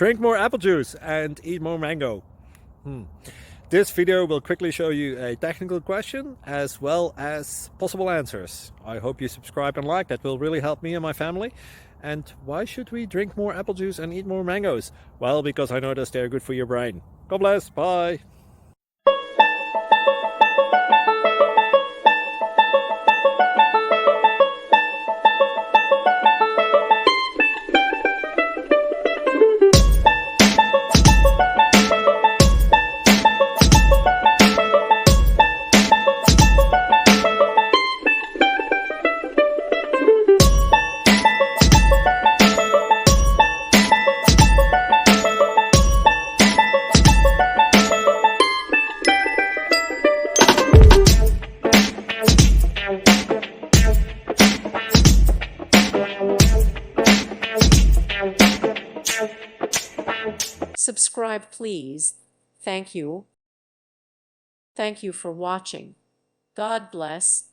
Drink more apple juice and eat more mango. This video will quickly show you a technical question as well as possible answers. I hope you subscribe and like, that will really help me and my family. And why should we drink more apple juice and eat more mangoes? Well, because I noticed they're good for your brain. God bless, bye. Subscribe, please. Thank you. Thank you for watching. God bless.